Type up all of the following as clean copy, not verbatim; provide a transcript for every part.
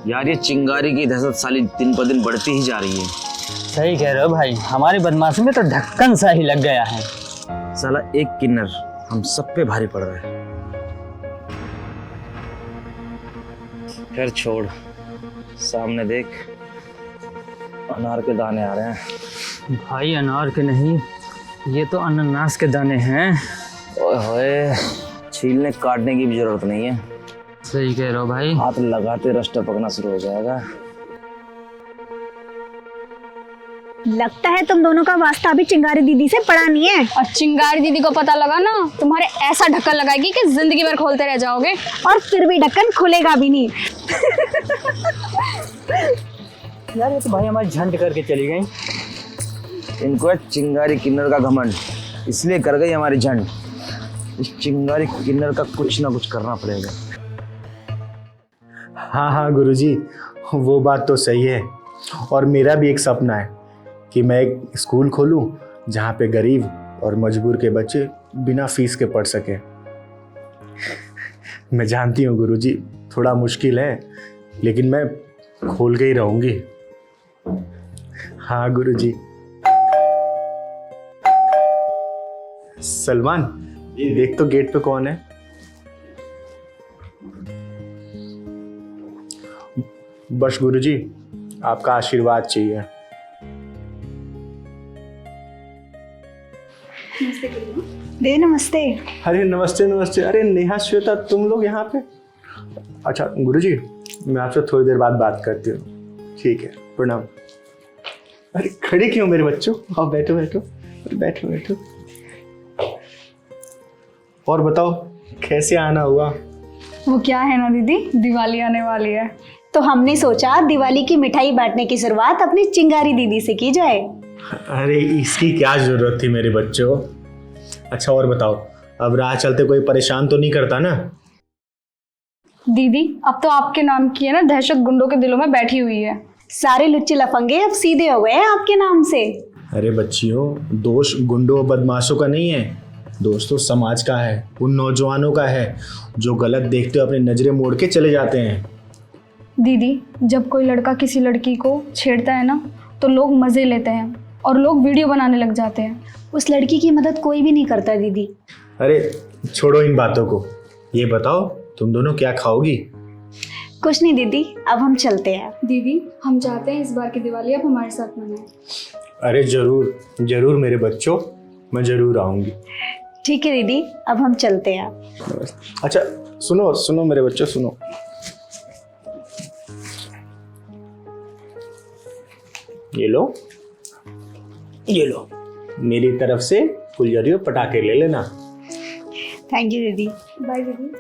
यार ये चिंगारी की दहशत साली दिन पर दिन बढ़ती ही जा रही है। सही कह रहे हो भाई, हमारी बदमाशी में तो ढक्कन सा ही लग गया है। साला एक किन्नर हम सब पे भारी पड़ रहा है। खैर छोड़, सामने देख अनार के दाने आ रहे हैं। भाई अनार के नहीं, ये तो अनानास के दाने हैं। ओए होए, छीलने काटने की भी जरूरत नहीं है। सही कह रहे हो भाई। हाथ लगाते रस टपकना शुरू हो जाएगा। लगता है तुम दोनों का वास्ता अभी चिंगारी दीदी से पड़ा नहीं है। और चिंगारी दीदी को पता लगा ना, तुम्हारे ऐसा ढक्कन लगाएगी कि जिंदगी भर खोलते रह जाओगे। और फिर भी ढक्कन खुलेगा भी नहीं। यार ये तो भाई हमारी झंड करके चली गई। इनको है चिंगारी किन्नर का घमंड, इसलिए कर गई हमारी झंड। इस चिंगारी किन्नर का कुछ ना कुछ करना पड़ेगा। हाँ गुरुजी, वो बात तो सही है। और मेरा भी एक सपना है कि मैं एक स्कूल खोलूं जहाँ पे गरीब और मजबूर के बच्चे बिना फीस के पढ़ सके। मैं जानती हूँ गुरुजी, थोड़ा मुश्किल है, लेकिन मैं खोल के ही रहूंगी। हाँ गुरुजी। सलमान, देख तो गेट पे कौन है। बस गुरुजी, आपका आशीर्वाद चाहिए। दे नमस्ते। अरे नमस्ते नमस्ते। अरे नेहा, श्वेता, तुम लोग यहाँ पे। अच्छा गुरुजी, मैं आपसे थोड़ी देर बाद बात करती हूँ। ठीक है, प्रणाम। अरे खड़े क्यों मेरे बच्चों, आओ बैठो बैठो बैठो बैठो। और बताओ कैसे आना हुआ। वो क्या है ना दीदी, दिवाली आने वाली है तो हमने सोचा दिवाली की मिठाई बांटने की शुरुआत अपनी चिंगारी दीदी से की जाए। अरे इसकी क्या जरूरत थी मेरे बच्चों। अच्छा और बताओ, अब राह चलते कोई परेशान तो नहीं करता ना। दीदी। अब तो आपके नाम की है ना दहशत गुंडों के दिलों में बैठी हुई है। सारे लुच्चे लफंगे अब सीधे हो गए हैं आपके नाम से। अरे बच्चियों, दोष गुंडों और बदमाशों का नहीं है, दोष तो समाज का है, उन नौजवानों का है जो गलत देखते हुए अपनी नजरें मोड़ के चले जाते हैं। दीदी, जब कोई लड़का किसी लड़की को छेड़ता है ना, तो लोग मजे लेते हैं और लोग वीडियो बनाने लग जाते हैं। उस लड़की की मदद कोई भी नहीं करता दीदी। अरे छोड़ो इन बातों को, ये बताओ तुम दोनों क्या खाओगी। कुछ नहीं दीदी, अब हम चलते हैं। दीदी, हम चाहते हैं इस बार की दिवाली आप हमारे साथ मनाएं। अरे जरूर जरूर मेरे बच्चों, मैं जरूर आऊंगी। ठीक है दीदी, अब हम चलते हैं। अच्छा सुनो सुनो मेरे बच्चों, सुनो। ये लो, ये लो, मेरी तरफ से फुलझड़ी और पटाखे ले लेना। थैंक यू दीदी। बाय दीदी।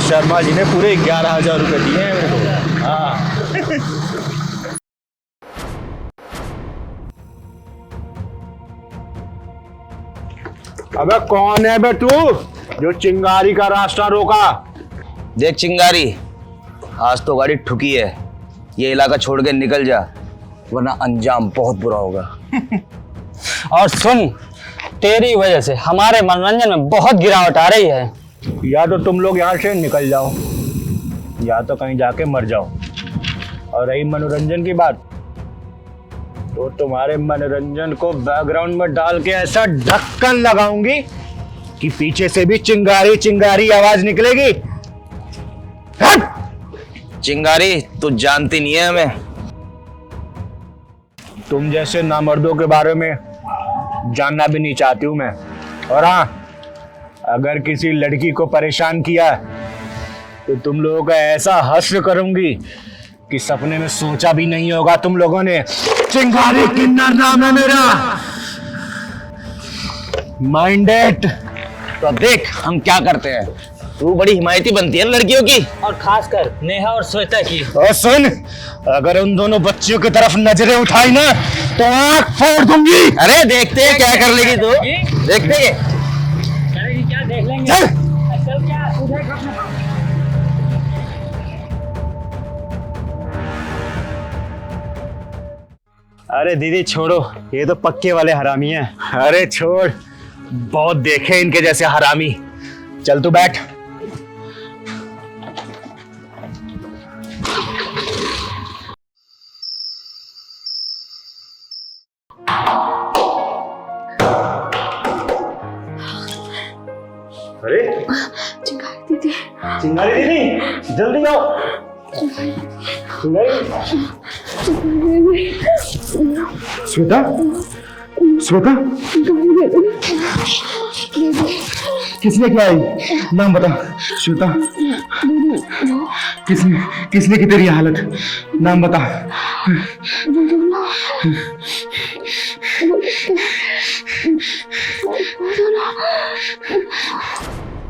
शर्मा जी ने पूरे 11,000 रुपए दिए हैं मेरे को। हाँ अबे कौन है बे तू जो चिंगारी का रास्ता रोका। देख चिंगारी, आज तो गाड़ी ठुकी है, ये इलाका छोड़ के निकल जा, वरना अंजाम बहुत बुरा होगा। और सुन, तेरी वजह से हमारे मनोरंजन में बहुत गिरावट आ रही है। या तो तुम लोग यहाँ से निकल जाओ या तो कहीं जाके मर जाओ। और रही मनोरंजन की बात, तो तुम्हारे मनोरंजन को बैकग्राउंड में डाल के ऐसा ढक्कन लगाऊंगी कि पीछे से भी चिंगारी चिंगारी आवाज निकलेगी। चिंगारी, तू जानती नहीं है हमें। तुम जैसे नामर्दों के बारे में जानना भी नहीं चाहती हूं मैं। और हाँ, अगर किसी लड़की को परेशान किया तो तुम लोगों का ऐसा हश्र करूंगी कि सपने में सोचा भी नहीं होगा तुम लोगों ने। चिंगारी किन्नर नाम है मेरा, माइंडेड। तो अब देख हम क्या करते हैं। तू बड़ी हिमायती बनती है लड़कियों की, और खासकर नेहा और श्वेता की। और सुन, अगर उन दोनों बच्चियों की तरफ नजरें उठाई ना तो आंख फोड़ दूंगी। अरे देखते हैं क्या कर लेगी तू, देखते हैं। क्या देख लेंगे। चल। चल क्या अरे दीदी छोड़ो, ये तो पक्के वाले हरामी हैं। अरे छोड़, बहुत देखे इनके जैसे हरामी। चल तू बैठ। चिंगारी दीदी, चिंगारी दीदी जल्दी आओ। चिंगारी श्वेता, श्वेता किसने क्या है नाम बता। श्वेता किसने की तेरी हालत नाम बता।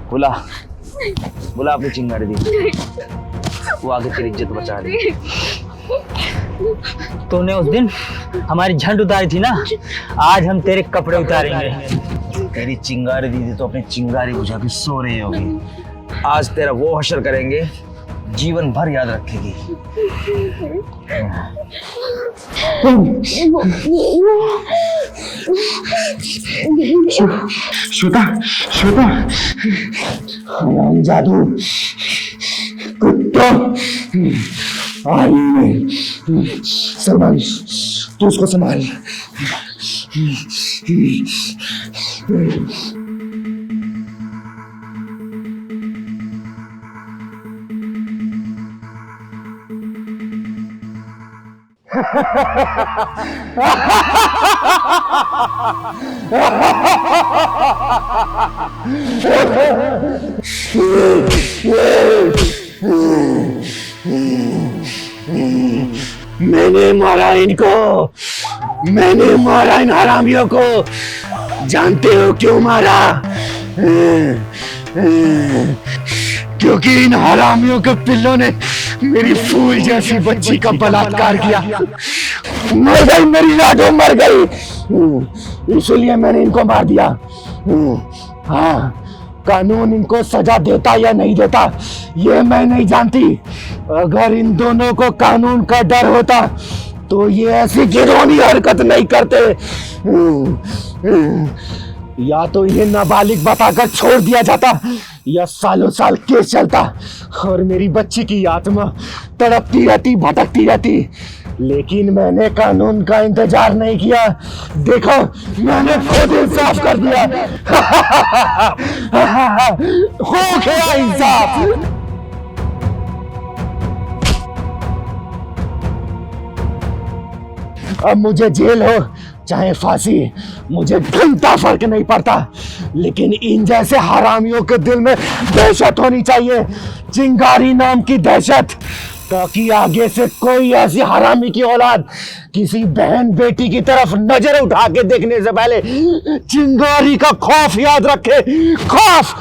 बुला बुला अपनी चिंगारी दी, वो आगे तेरी इज्जत बचा रही। तूने उस दिन हमारी झंड उतारी थी ना, आज हम तेरे कपड़े उतारेंगे। तेरी चिंगारी दीदी तो अपनी चिंगारी बुझा के सो रही होगी, आज तेरा वो हशर करेंगे जीवन भर याद रखेगी। श्वेता, श्वेता हराम जादू कुत्ता आई नहीं। सलमान तू उसको संभाल। मैंने मारा इनको, मैंने मारा इन हरामियों को। जानते हो क्यों मारा? क्योंकि इन हरामियों के पिल्लों ने मेरी फूल जैसी बच्ची का बलात्कार किया। मर गई, मेरी राजो मर गई, इसलिए मैंने इनको मार दिया। हाँ, कानून इनको सजा देता या नहीं देता ये मैं नहीं जानती। अगर इन दोनों को कानून का डर होता तो ये ऐसी घिनौनी हरकत नहीं करते। या तो इन्हें नाबालिग बताकर छोड़ दिया जाता या सालों साल केस चलता और मेरी बच्ची की आत्मा तड़पती रहती, भटकती रहती। लेकिन मैंने कानून का इंतजार नहीं किया। देखो, मैंने खुद इंसाफ कर दिया। हो गया इंसाफ। अब मुझे जेल हो चाहे फांसी, मुझे घंटा फर्क नहीं पड़ता। लेकिन इन जैसे हरामियों के दिल में दहशत होनी चाहिए, चिंगारी नाम की दहशत, ताकि आगे से कोई ऐसी हरामी की औलाद किसी बहन बेटी की तरफ नजर उठा के देखने से पहले चिंगारी का खौफ याद रखे। खौफ।